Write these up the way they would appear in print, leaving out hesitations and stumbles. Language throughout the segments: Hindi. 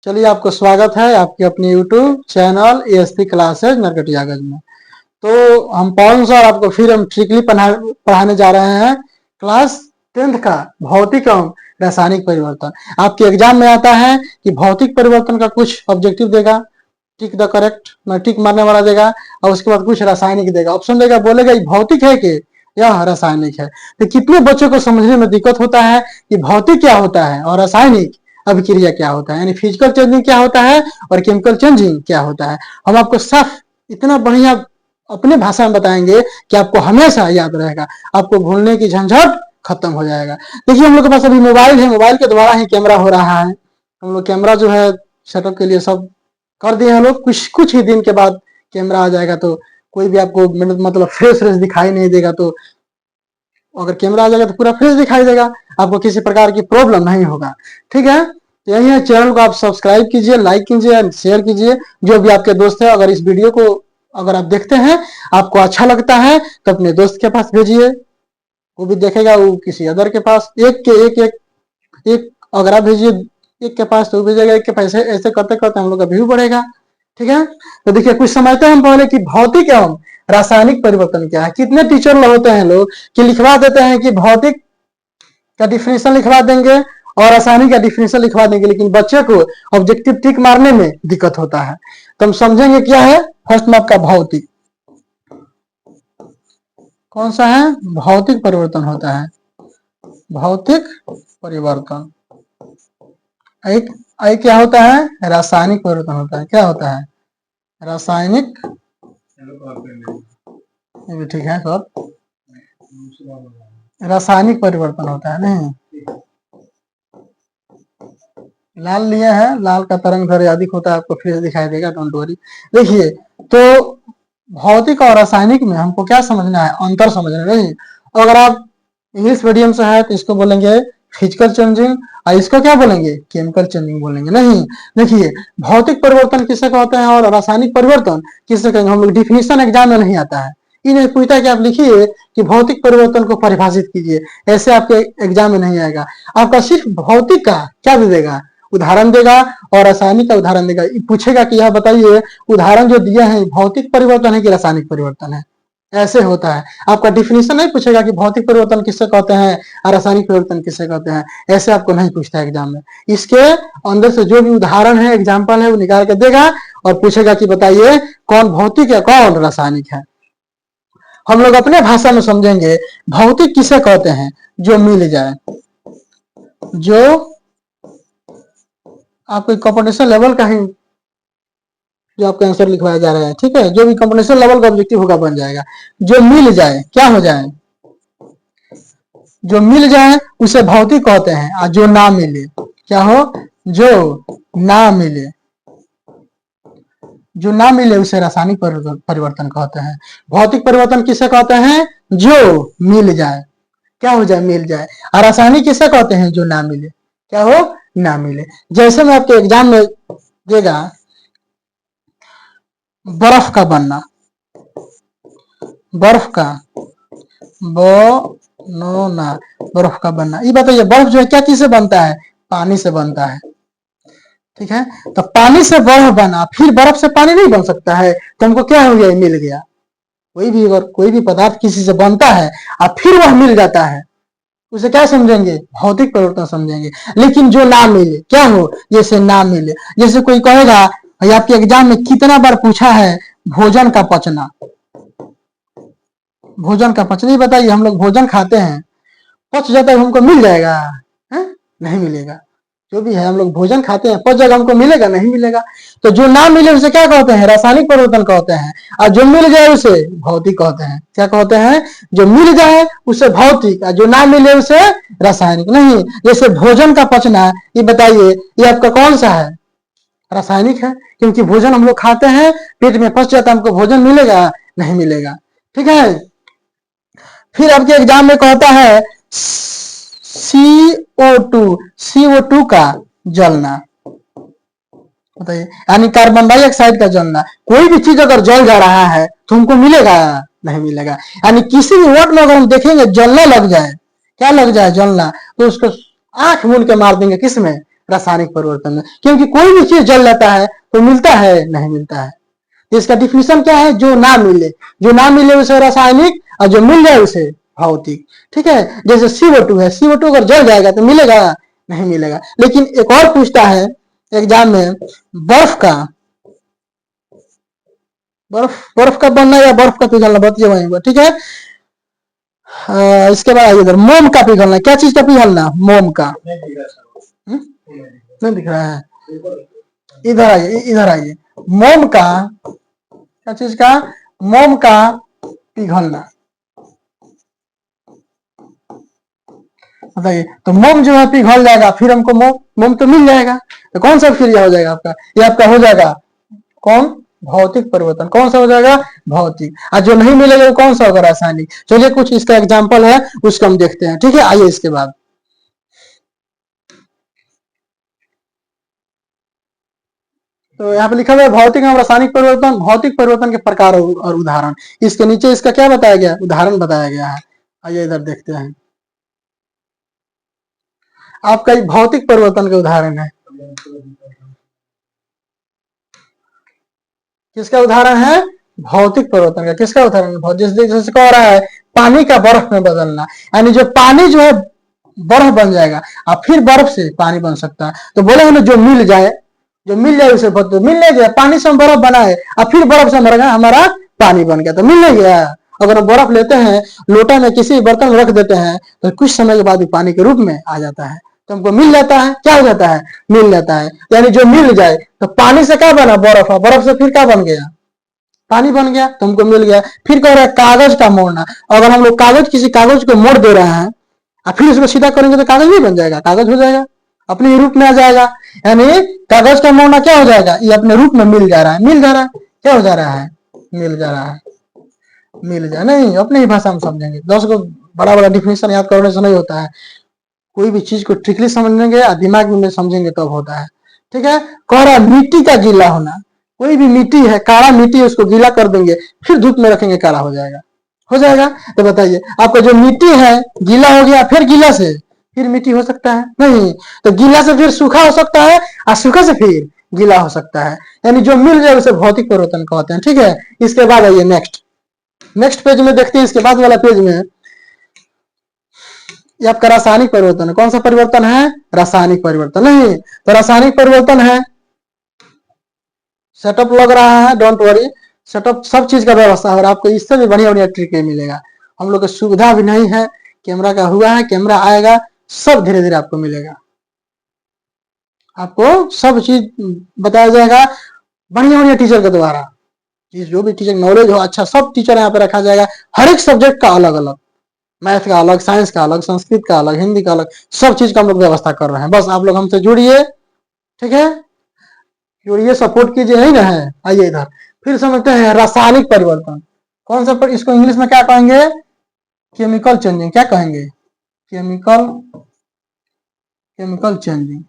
चलिए, आपको स्वागत है आपके अपने YouTube channel ASP classes Narkatiaganj में। तो हम पवन सर आपको फिर हम ट्रिकली पढ़ाने जा रहे हैं क्लास 10th का भौतिक एवं रासायनिक परिवर्तन। आपके एग्जाम में आता है कि भौतिक परिवर्तन का कुछ ऑब्जेक्टिव देगा, टिक द करेक्ट टिक मारने वाला देगा, और उसके बाद कुछ रासायनिक देगा, ऑप्शन देगा, बोलेगा ये भौतिक है कि यह रासायनिक है। तो कितने बच्चों को समझने में दिक्कत होता है कि भौतिक क्या होता है और रासायनिक अभिक्रिया क्या होता है, यानी फिजिकल चेंजिंग क्या होता है और केमिकल चेंजिंग क्या होता है। हम आपको साफ इतना बढ़िया अपने भाषा में बताएंगे कि आपको हमेशा याद रहेगा, आपको भूलने की झंझट खत्म हो जाएगा। देखिए, हम लोग के पास अभी मोबाइल है, मोबाइल के द्वारा ही कैमरा हो रहा है। हम लोग कैमरा जो है सेटअप के लिए सब कर दिए हैं लोग। कुछ ही दिन के बाद कैमरा आ जाएगा, तो कोई भी आपको मतलब फ्रेश दिखाई नहीं देगा। तो अगर कैमरा आ जाएगा तो पूरा फ्रेश दिखाई देगा, आपको किसी प्रकार की प्रॉब्लम नहीं होगा। ठीक है, तो यही है, चैनल को आप सब्सक्राइब कीजिए, लाइक कीजिए, शेयर कीजिए। जो भी आपके दोस्त है, अगर इस वीडियो को अगर आप देखते हैं, आपको अच्छा लगता है तो अपने दोस्त के पास भेजिए, वो भी देखेगा, वो किसी अदर के पास एक अगर आप भेजिए एक के पास तो वो भेजेगा एक के पास। ऐसे करते करते हम लोग का व्यू बढ़ेगा। ठीक है, तो देखिए कुछ समझते हैं हम पहले कि भौतिक एवं रासायनिक परिवर्तन क्या है। कितने टीचर होते हैं लोग कि लिखवा देते हैं कि भौतिक का डिफिनेशन लिखवा देंगे और रासायनिक का डिफिनेशन लिखवा देंगे, लेकिन बच्चे को ऑब्जेक्टिव टिक मारने में दिक्कत होता है। तो हम समझेंगे क्या है। फर्स्ट में आपका भौतिक कौन सा है? भौतिक परिवर्तन होता है, भौतिक परिवर्तन। एक क्या होता है? रासायनिक परिवर्तन होता है। क्या होता है? रासायनिक, ये भी ठीक है सर, रासायनिक परिवर्तन होता है। नहीं, लाल लिया है, लाल का तरंग दैर्ध्य अधिक होता है, आपको फ्रेश दिखाई देगा, डोंट वरी। देखिए, तो भौतिक और रासायनिक में हमको क्या समझना है? अंतर समझना। नहीं, अगर आप इंग्लिश मीडियम से है तो इसको बोलेंगे फिजिकल चेंजिंग, और इसको क्या बोलेंगे? केमिकल चेंजिंग बोलेंगे। नहीं, देखिए, भौतिक परिवर्तन किसे कहते हैं और रासायनिक परिवर्तन किसे कहेंगे? हम लोग डिफिनेशन एग्जाम में नहीं आता है। इन्हें पूछता है कि आप लिखिए कि भौतिक परिवर्तन को परिभाषित कीजिए, ऐसे आपके एग्जाम में नहीं आएगा। आपका सिर्फ भौतिक का क्या दे देगा? उदाहरण देगा, और रासायनिक का उदाहरण देगा। पूछेगा कि यह बताइए उदाहरण जो दिया है भौतिक परिवर्तन है कि रासायनिक परिवर्तन है। ऐसे होता है, आपका डिफिनेशन नहीं पूछेगा कि भौतिक परिवर्तन किससे कहते हैं और रासायनिक परिवर्तन किससे कहते हैं। ऐसे आपको नहीं पूछता है एग्जाम में। इसके अंदर से जो भी उदाहरण है, एग्जाम्पल है, वो निकाल के देगा और पूछेगा कि बताइए कौन भौतिक है कौन रासायनिक है। हम लोग अपने भाषा में समझेंगे। भौतिक किसे कहते हैं? जो मिल जाए, जो आपको कॉम्पिटिशन लेवल का ही जो आपका आंसर लिखवाया जा रहा है। ठीक है, जो भी कॉम्पिटिशन लेवल का ऑब्जेक्टिव होगा बन जाएगा। जो मिल जाए, क्या हो जाए? जो मिल जाए उसे भौतिक कहते हैं, और जो ना मिले क्या हो? जो ना मिले, जो ना मिले उसे रासायनिक परिवर्तन कहते हैं। भौतिक परिवर्तन किसे कहते हैं? जो मिल जाए, क्या हो जाए? मिल जाए। और रासायनिक किसे कहते हैं? जो ना मिले, क्या हो? ना मिले। जैसे मैं आपके एग्जाम में देगा बर्फ का बनना, बर्फ का बनना, बर्फ का बनना। ये बताइए बर्फ जो है क्या चीज से बनता है? पानी से बनता है। ठीक है, तो पानी से बर्फ बना, फिर बर्फ से पानी नहीं बन सकता है, तो हमको क्या हो गया? मिल गया। कोई भी पदार्थ किसी से बनता है और फिर वह मिल जाता है, उसे क्या समझेंगे? भौतिक परिवर्तन समझेंगे। लेकिन जो ना मिले, क्या हो? जैसे ना मिले, जैसे कोई कहेगा, भाई आपके एग्जाम में कितना बार पूछा है भोजन का पचना, भोजन का पचना। बताइए, हम लोग भोजन खाते हैं, पच जाता है, हमको मिल जाएगा? है? नहीं मिलेगा। जो भी है, हम लोग भोजन खाते हैं, पच जाएगा, हमको मिलेगा? नहीं मिलेगा। तो जो ना मिले उसे क्या कहते हैं? रासायनिक परिवर्तन कहते हैं, और जो मिल जाए उसे भौतिक कहते हैं। क्या कहते हैं? जो मिल जाए उसे भौतिक, और जो ना मिले उसे रासायनिक। नहीं, जैसे भोजन का पचना, ये बताइए ये आपका कौन सा है? रासायनिक है, क्योंकि भोजन हम लोग खाते हैं, पेट में पच जाता है, हमको भोजन मिलेगा? नहीं मिलेगा। ठीक है, फिर आपके एग्जाम में कहता है CO2 का जलना। बताइए, यानी कार्बन डाइऑक्साइड का जलना। कोई भी चीज अगर जल जा रहा है तो हमको मिलेगा? नहीं मिलेगा। यानी किसी भी वर्ड में अगर हम देखेंगे जलना लग जाए, क्या लग जाए? जलना, तो उसको आंख मूंद के मार देंगे, किसमें? रासायनिक परिवर्तन में, क्योंकि कोई भी चीज जल जाता है तो मिलता है, नहीं मिलता है। इसका डिफिनेशन क्या है? जो ना मिले, जो ना मिले उसे रासायनिक, और जो मिल जाए उसे भौतिक। ठीक है, जैसे CO2 है, CO2 अगर जल जाएगा तो मिलेगा, नहीं मिलेगा। लेकिन एक और पूछता है एग्जाम में, बर्फ का, बर्फ का बनना या बर्फ का पिघलना, बताइए वहीं। ठीक है, इसके बाद आइए इधर, मोम का पिघलना। क्या चीज का पिघलना? मोम का। नहीं दिख रहा है, इधर आइए, इधर आइए। मोम का, क्या चीज का? मोम का पिघलना। बताइए, तो मोम जो है पिघल जाएगा, फिर हमको मोम तो मिल जाएगा। तो कौन सा क्रिया हो जाएगा आपका? ये आपका हो जाएगा कौन? भौतिक परिवर्तन। कौन सा हो जाएगा? भौतिक। और जो नहीं मिलेगा वो कौन सा होगा? रासायनिक। चलिए कुछ इसका एग्जाम्पल है, उसको हम देखते हैं। ठीक है, आइए इसके बाद, तो यहाँ पे लिखा हुआ है भौतिक एवं रासायनिक परिवर्तन, भौतिक परिवर्तन के प्रकार और उदाहरण। इसके नीचे इसका क्या बताया गया? उदाहरण बताया गया है। आइए इधर देखते हैं। आपका एक भौतिक परिवर्तन के उदाहरण है। किसका उदाहरण है? भौतिक परिवर्तन का। किसका उदाहरण है? जैसे कह रहा है पानी का बर्फ में बदलना, यानी जो पानी जो है बर्फ बन जाएगा और फिर बर्फ से पानी बन सकता है। तो बोले ना जो मिल जाए, जो मिल जाए उसे मिल नहीं गया। पानी से हम बर्फ बनाए और फिर बर्फ से हमारा पानी बन गया, तो मिल नहीं गया। अगर हम बर्फ लेते हैं, लोटा में किसी बर्तन में रख देते हैं, तो कुछ समय के बाद पानी के रूप में आ जाता है, तो हमको मिल जाता है। क्या हो जाता है? मिल जाता है। यानी जो मिल जाए, तो पानी से क्या बना? बर्फ। बर्फ से फिर क्या बन गया? पानी बन गया, तो हमको मिल गया। फिर कह रहा है कागज का मोड़ना। अगर हम लोग किसी कागज को मोड़ दे रहे हैं और फिर उसको सीधा करेंगे तो कागज नहीं बन जाएगा, कागज हो जाएगा, अपने रूप में आ जाएगा। यानी कागज का मोड़ना क्या हो जाएगा? ये अपने रूप में मिल जा रहा है, मिल जा रहा है। क्या हो जा रहा है? मिल जा रहा है, मिल जा नहीं, अपने ही भाषा में समझेंगे। 10 को बड़ा बड़ा डिफिनेशन याद करने से नहीं होता है। कोई भी चीज को ट्रिकली समझेंगे, दिमाग में समझेंगे तब होता है। ठीक है, कह रहा है मिट्टी का गीला होना। कोई भी मिट्टी है, काला मिट्टी है, उसको गीला कर देंगे, फिर धूप में रखेंगे, काला हो जाएगा, हो जाएगा। तो बताइए, आपका जो मिट्टी है गीला हो गया, फिर गीला से फिर मिट्टी हो सकता है? नहीं। तो गीला से फिर सूखा हो सकता है, और सूखा से फिर गीला हो सकता है। यानी जो मिल जाए उसे भौतिक परिवर्तन कहते हैं। ठीक है, इसके बाद आइए नेक्स्ट पेज में देखते हैं। इसके बाद वाला पेज में ये आपका रासायनिक परिवर्तन है। कौन सा परिवर्तन है? रासायनिक परिवर्तन। नहीं, तो रासायनिक परिवर्तन है, सेटअप लग रहा है, डोंट वरी। सेटअप सब चीज का व्यवस्था है, और आपको इससे भी बढ़िया बढ़िया ट्रिक मिलेगा। हम लोग की सुविधा भी नहीं है, कैमरा का हुआ है, कैमरा आएगा, सब धीरे धीरे आपको मिलेगा। आपको सब चीज बताया जाएगा बढ़िया बढ़िया टीचर के द्वारा। जो भी टीचर नॉलेज हो अच्छा, सब टीचर यहाँ पे रखा जाएगा। हर एक सब्जेक्ट का अलग अलग, मैथ का अलग, साइंस का अलग, संस्कृत का अलग, हिंदी का अलग, सब चीज का हम लोग व्यवस्था कर रहे हैं। बस आप लोग हमसे जुड़िए। ठीक है, जुड़िए, सपोर्ट कीजिए, नहीं ना है। आइए इधर फिर समझते हैं रासायनिक परिवर्तन। कौन सा इसको इंग्लिश में क्या कहेंगे? Chemical changing. क्या कहेंगे? Chemical changing.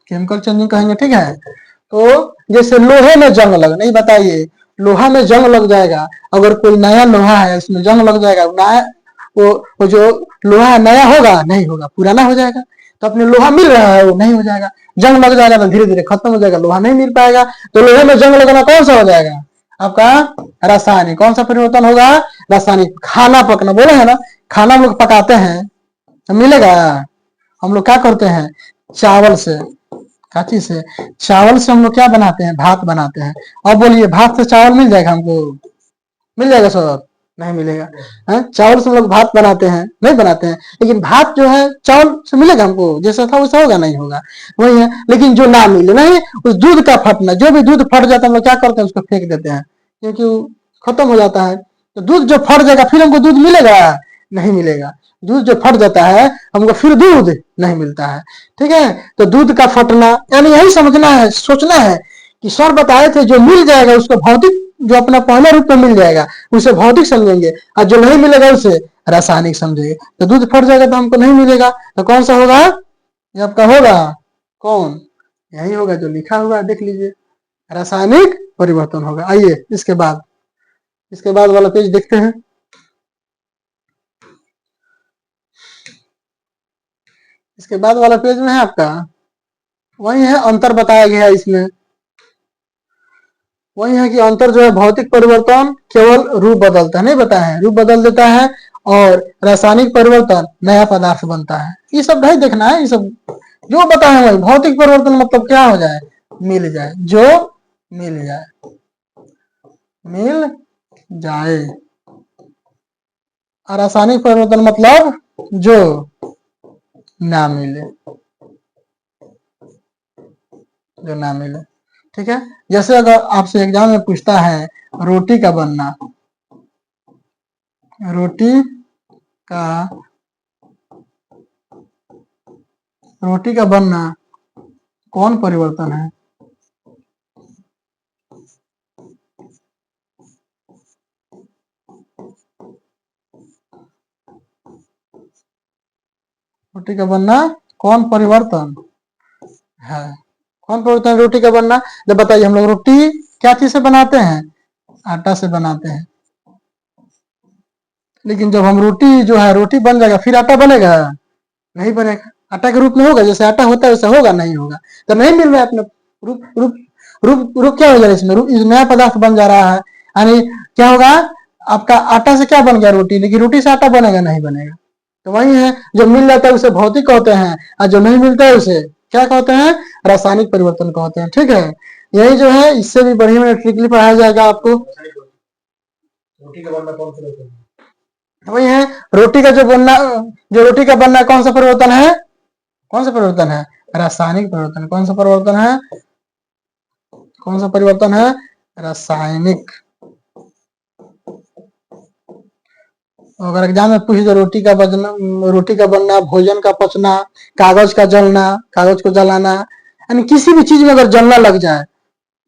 केमिकल चेंजिंग कहेंगे। ठीक है, तो जैसे लोहे में जंग लग, नहीं बताइए, लोहा में जंग लग जाएगा। अगर कोई नया लोहा है उसमें जंग लग जाएगा, नया वो जो लोहा है नया होगा? नहीं होगा, पुराना हो जाएगा। तो अपने लोहा मिल रहा है, वो नहीं हो जाएगा, जंग लग जाएगा, तो धीरे धीरे खत्म हो जाएगा, लोहा नहीं मिल पाएगा। तो लोहे में जंग लगना कौन सा हो जाएगा? आपका रासायनिक। कौन सा परिवर्तन होगा? रासायनिक। खाना पकना, बोले है ना, खाना हम लोग पकाते हैं तो मिलेगा। हम लोग क्या करते हैं? चावल से, काची से, चावल से हम लोग क्या बनाते हैं? भात बनाते हैं। अब बोलिए, भात से चावल मिल जाएगा हमको? मिल जाएगा सर? नहीं मिलेगा। है? चावल से हम लोग भात बनाते हैं? नहीं बनाते हैं। लेकिन भात जो है चावल से मिलेगा हमको? जैसा था वैसा होगा? नहीं होगा, वही है। लेकिन जो ना मिले, नहीं, उस दूध का फटना, जो भी दूध फट जाता है हम लोग क्या करते हैं? उसको फेंक देते हैं, क्योंकि वो खत्म हो जाता है। तो दूध जो फट जाएगा फिर हमको दूध मिलेगा? नहीं मिलेगा। दूध जो फट जाता है हमको फिर दूध नहीं मिलता है। ठीक है, तो दूध का फटना, यानी यही समझना है, सोचना है कि सर बताए थे जो मिल जाएगा उसको भौतिक, जो अपना पहले रूप में मिल जाएगा उसे भौतिक समझेंगे, और जो नहीं मिलेगा उसे रासायनिक समझेंगे। तो दूध फट जाएगा तो हमको नहीं मिलेगा, तो कौन सा होगा? ये आपका होगा कौन? यही होगा जो लिखा हुआ है, देख लीजिए, रासायनिक परिवर्तन होगा। आइए इसके बाद वाला पेज देखते हैं। इसके बाद वाला पेज में है आपका, वही है अंतर बताया गया है इसमें। वही है कि अंतर जो है भौतिक परिवर्तन केवल रूप बदलता है, नहीं बताया है, रूप बदल देता है, और रासायनिक परिवर्तन नया पदार्थ बनता है। ये सब नहीं देखना है, ये सब जो बताया वही। भौतिक परिवर्तन मतलब क्या हो जाए, मिल जाए, जो मिल जाए, मिल जाए। और रासायनिक परिवर्तन मतलब जो ना मिले, जो ना मिले। ठीक है, जैसे अगर आपसे एग्जाम में पूछता है रोटी का बनना, रोटी का रोटी का बनना कौन परिवर्तन है? रोटी का बनना कौन परिवर्तन है? कौन परिवर्तन है रोटी का बनना? जब बताइए, हम लोग रोटी क्या चीज से बनाते हैं? आटा से बनाते हैं। लेकिन जब हम रोटी जो है, रोटी बन जाएगा फिर आटा बनेगा? नहीं बनेगा। आटा के रूप में होगा, जैसे आटा होता है वैसे होगा? नहीं होगा। तो नहीं मिल रहा है अपने रूप। रूप रूप रूप क्या हो जा रहा है इसमें? रूप, नया पदार्थ बन जा रहा है। यानी क्या होगा, आपका आटा से क्या बन गया? रोटी। लेकिन रोटी से आटा बनेगा? नहीं बनेगा। तो वही है, जो मिल जाता है उसे भौतिक कहते हैं, और जो नहीं मिलता है उसे क्या कहते हैं? रासायनिक परिवर्तन कहते हैं। ठीक है, यही जो है, इससे भी बढ़िया में ट्रिकली पढ़ाया जाएगा आपको। रोटी का बनना कौन सा? वही है, रोटी का जो बनना, जो रोटी का बनना कौन सा परिवर्तन है? कौन सा परिवर्तन है? रासायनिक परिवर्तन। कौन सा परिवर्तन है? कौन सा परिवर्तन है? रासायनिक। अगर एग्जाम में पूछ दे रोटी का बनना, रोटी का बनना, भोजन का पचना, कागज का जलना, कागज को जलाना, यानी किसी भी चीज में अगर जलना लग जाए,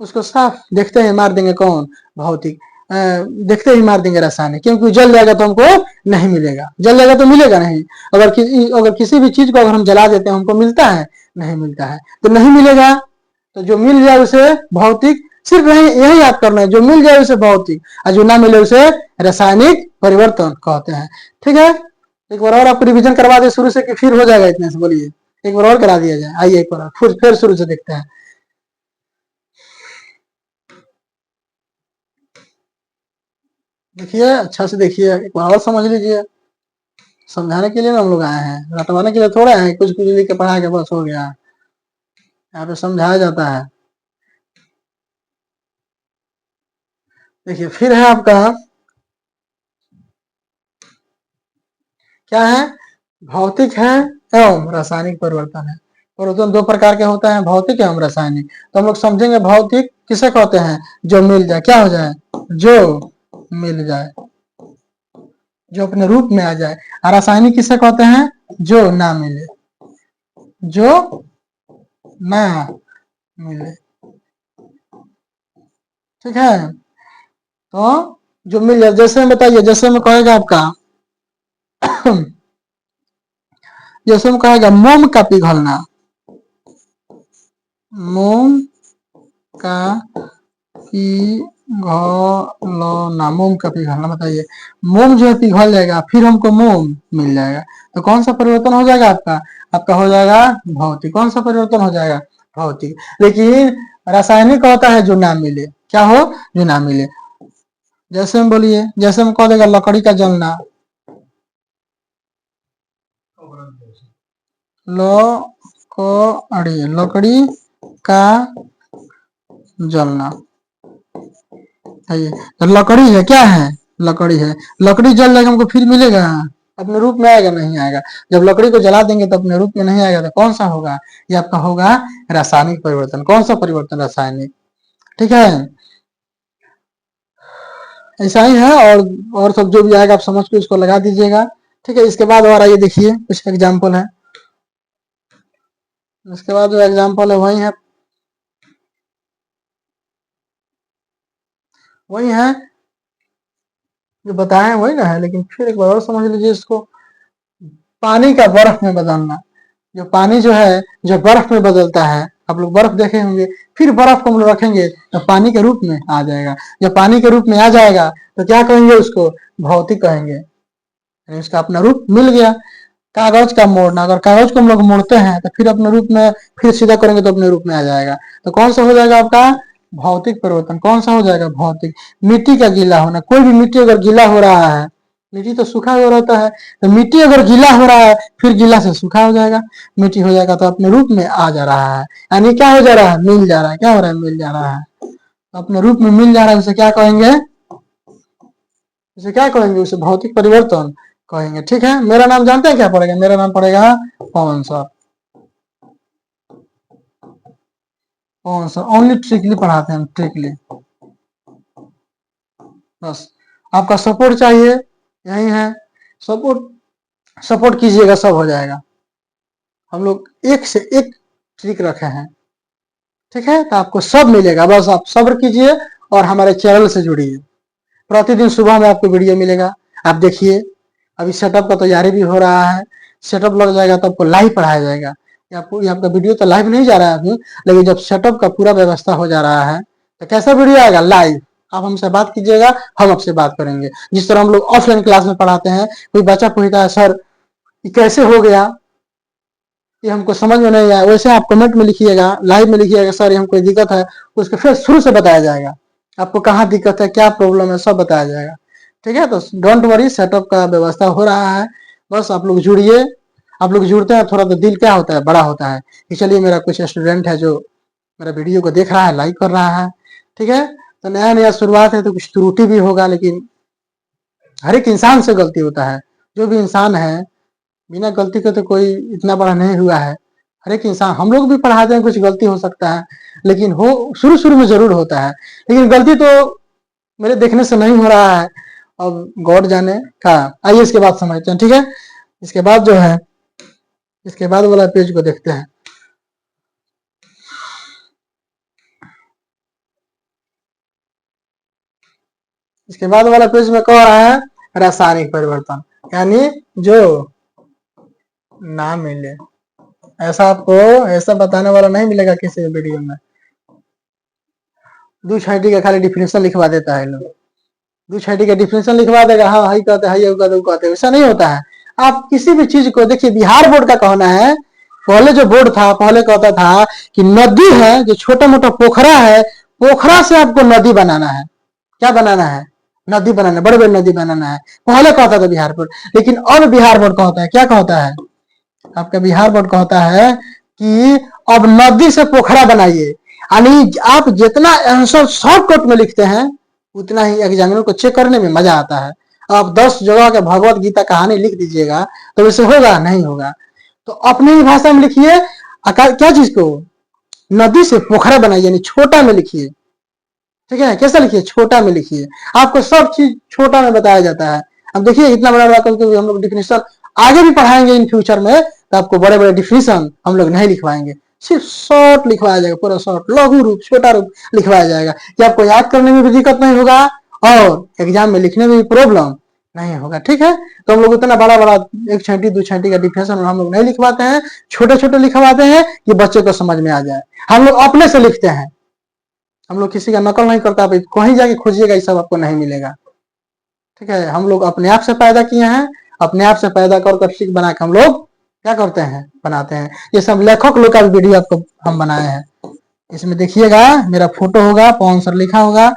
उसको साफ देखते ही मार देंगे कौन? भौतिक। देखते ही मार देंगे रासायनिक, क्योंकि जल जाएगा तो हमको नहीं मिलेगा, जल जाएगा तो मिलेगा नहीं। अगर किसी भी चीज को अगर हम जला देते हैं, हमको मिलता है? नहीं मिलता है। तो नहीं मिलेगा, तो जो मिल जाए उसे भौतिक। सिर्फ यही याद करना है, जो मिल जाए उसे भौतिक, और जो ना मिले उसे रासायनिक परिवर्तन कहते हैं। ठीक है, एक बार और आपको रिविजन करवा दे शुरू से कि फिर हो जाएगा इतने से? बोलिए, एक बार और करा दिया जाए। आइए एक बार फिर शुरू से देखते हैं। देखिए, अच्छा से देखिए, एक बार और समझ लीजिए। समझाने के लिए ना हम लोग आए हैं, रटवाने के लिए थोड़े हैं। कुछ कुछ लिख के पढ़ा के बस हो गया। यहाँ पे समझाया जाता है। देखिए, फिर है आपका क्या है? भौतिक है एवं रासायनिक परिवर्तन है। परिवर्तन दो प्रकार के होते हैं, भौतिक एवं रासायनिक। तो हम लोग समझेंगे भौतिक किसे कहते हैं? जो मिल जाए, क्या हो जाए? जो मिल जाए, जो अपने रूप में आ जाए। और रासायनिक किसे कहते हैं? जो ना मिले, जो ना मिले। ठीक है, तो जो मिल जाए, जैसे में बताइए, जैसे में कहेगा आपका जैसे में कहेगा मोम का पिघलना, मोम का पिघलना, मोम का पिघलना। बताइए, मोम जो है पिघल जाएगा, फिर हमको मोम मिल जाएगा। तो कौन सा परिवर्तन हो जाएगा आपका? आपका हो जाएगा भौतिक। कौन सा परिवर्तन हो जाएगा? भौतिक। लेकिन रासायनिक होता है जो ना मिले। क्या हो? जो ना मिले। जैसे हम बोलिए, जैसे हम कह देगा लकड़ी का जलना, लकड़ी का जलना। तो लकड़ी है, क्या है? लकड़ी है। लकड़ी जल जाएगा, हमको फिर मिलेगा? अपने रूप में आएगा? नहीं आएगा। जब लकड़ी को जला देंगे तो अपने रूप में नहीं आएगा। तो कौन सा होगा? ये आपका होगा रासायनिक परिवर्तन। कौन सा परिवर्तन? रासायनिक। ठीक है, ऐसा ही है। और सब जो भी आएगा आप समझ के उसको लगा दीजिएगा। ठीक है, इसके बाद और आइए देखिए कुछ एग्जाम्पल है। इसके बाद जो एग्जाम्पल है वही है जो बताए वही ना है, लेकिन फिर एक बार और समझ लीजिए इसको। पानी का बर्फ में बदलना। जो पानी जो है, जो बर्फ में बदलता है, आप लोग बर्फ देखे होंगे, फिर बर्फ को हम लोग रखेंगे तो पानी के रूप में आ जाएगा। जब पानी के रूप में आ जाएगा तो क्या कहेंगे? उसको भौतिक कहेंगे, यानी उसका अपना रूप मिल गया। कागज का मोड़ना, अगर कागज को हम लोग मोड़ते हैं तो फिर अपने रूप में, फिर सीधा करेंगे तो अपने रूप में आ जाएगा। तो कौन सा हो जाएगा आपका भौतिक परिवर्तन? कौन सा हो जाएगा भौतिक? मिट्टी का गीला होना, कोई भी मिट्टी अगर गीला हो रहा है, मिट्टी तो सूखा हुआ रहता है, तो मिट्टी अगर गीला हो रहा है फिर गीला से सूखा हो जाएगा, मिट्टी हो जाएगा, तो अपने रूप में आ जा रहा है, यानी क्या हो जा रहा है? मिल जा रहा है। क्या हो रहा है? मिल जा रहा है। तो अपने रूप में मिल जा रहा है, उसे क्या कहेंगे? उसे क्या कहेंगे? उसे भौतिक परिवर्तन कहेंगे। ठीक है, मेरा नाम जानते हैं क्या पड़ेगा? मेरा नाम पड़ेगा पवन सर। पवन सर ओनली ट्रिकली पढ़ाते हैं, ट्रिकली। बस आपका सपोर्ट चाहिए, यही है। सपोर्ट सपोर्ट कीजिएगा, सब हो जाएगा। हम लोग एक से एक ट्रिक रखे हैं, ठीक है, तो आपको सब मिलेगा। बस आप सब्र कीजिए और हमारे चैनल से जुड़िए। प्रतिदिन सुबह में आपको वीडियो मिलेगा, आप देखिए। अभी सेटअप का तैयारी भी हो रहा है, सेटअप लग जाएगा तो आपको लाइव पढ़ाया जाएगा। ये आपका वीडियो तो लाइव नहीं जा रहा है अभी, लेकिन जब सेटअप का पूरा व्यवस्था हो जा रहा है तो कैसा वीडियो आएगा? लाइव। आप हमसे बात कीजिएगा, हम आपसे बात करेंगे। जिस तरह हम लोग ऑफलाइन क्लास में पढ़ाते हैं, कोई बच्चा पूछता है सर ये कैसे हो गया, ये हमको समझ में नहीं आया, वैसे आप कमेंट में लिखिएगा, लाइव में लिखिएगा सर ये हमको कोई दिक्कत है, उसको फिर शुरू से बताया जाएगा। आपको कहाँ दिक्कत है, क्या प्रॉब्लम है, सब बताया जाएगा। ठीक है, तो डोंट वरी, सेटअप का व्यवस्था हो रहा है। बस आप लोग जुड़िए। आप लोग जुड़ते हैं थोड़ा तो दिल क्या होता है? बड़ा होता है कि चलिए मेरा कुछ स्टूडेंट है जो मेरा वीडियो को देख रहा है, लाइक कर रहा है। ठीक है, तो नया नया शुरुआत है तो कुछ त्रुटि भी होगा, लेकिन हर एक इंसान से गलती होता है। जो भी इंसान है बिना गलती के तो कोई इतना बड़ा नहीं हुआ है। हर एक इंसान, हम लोग भी पढ़ाते हैं, कुछ गलती हो सकता है, लेकिन हो शुरू शुरू में जरूर होता है, लेकिन गलती तो मेरे देखने से नहीं हो रहा है। अब गॉड जाने का। आइए इसके बाद समझते हैं। ठीक है, इसके बाद जो है, इसके बाद वाला पेज को देखते हैं। इसके बाद वाला पेज में कह रहा है रासायनिक परिवर्तन, यानी जो ना मिले, ऐसा आपको ऐसा बताने वाला नहीं मिलेगा किसी वीडियो में। दो छाटी का खाली डिफिनेशन लिखवा देता है लोग, दो छाटी का डिफिनेशन लिखवा देगा, हाँ हाई कहते हैं, कहते हैं, वैसा नहीं होता है। आप किसी भी चीज को देखिए, बिहार बोर्ड का कहना है, पहले जो बोर्ड था पहले कहता था कि नदी है जो छोटा मोटा पोखरा है, पोखरा से आपको नदी बनाना है। क्या बनाना है? नदी बनाना, बड़े बड़े नदी बनाना है, पहले कहता था बिहार बोर्ड। लेकिन अब बिहार बोर्ड कहता है, क्या कहता है? आपका बिहार बोर्ड कहता है कि अब नदी से पोखरा बनाइए, यानी आप जितना आंसर शॉर्टकट में लिखते हैं उतना ही एग्जामिनर को चेक करने में मजा आता है। आप 10 जगह के भगवत गीता कहानी लिख दीजिएगा तो वैसे होगा? नहीं होगा। तो अपनी ही भाषा में लिखिए, क्या चीज को? नदी से पोखरा बनाइए, यानी छोटा में लिखिए। ठीक है, कैसा लिखिए? छोटा में लिखिए। आपको सब चीज छोटा में बताया जाता है। अब देखिए इतना बड़ा बड़ा करके हम लोग डिफिनेशन आगे भी पढ़ाएंगे इन फ्यूचर में, तो आपको बड़े बड़े डिफिनेशन हम लोग नहीं लिखवाएंगे, सिर्फ शॉर्ट लिखवाया जाएगा, पूरा शॉर्ट, लघु रूप, छोटा रूप लिखवाया जाएगा, कि आपको याद करने में भी दिक्कत नहीं होगा और एग्जाम में लिखने में भी प्रॉब्लम नहीं होगा। ठीक है, तो हम लोग इतना बड़ा बड़ा एक छांटी दो छांटी का डिफिनेशन हम लोग नहीं लिखवाते हैं, छोटे छोटे लिखवाते हैं कि बच्चे को समझ में आ जाए। हम लोग अपने से लिखते हैं, हम लोग किसी का नकल नहीं करता। आप कहीं जाके खोजिएगा, ये सब आपको नहीं मिलेगा। ठीक है, हम लोग अपने आप से पैदा किए हैं, अपने आप से पैदा कर ट्रिक बना के हम लोग क्या करते हैं? बनाते हैं। ये सब लेखक लोग का वीडियो आपको हम बनाए हैं। इसमें देखिएगा मेरा फोटो होगा, पवन सर लिखा होगा।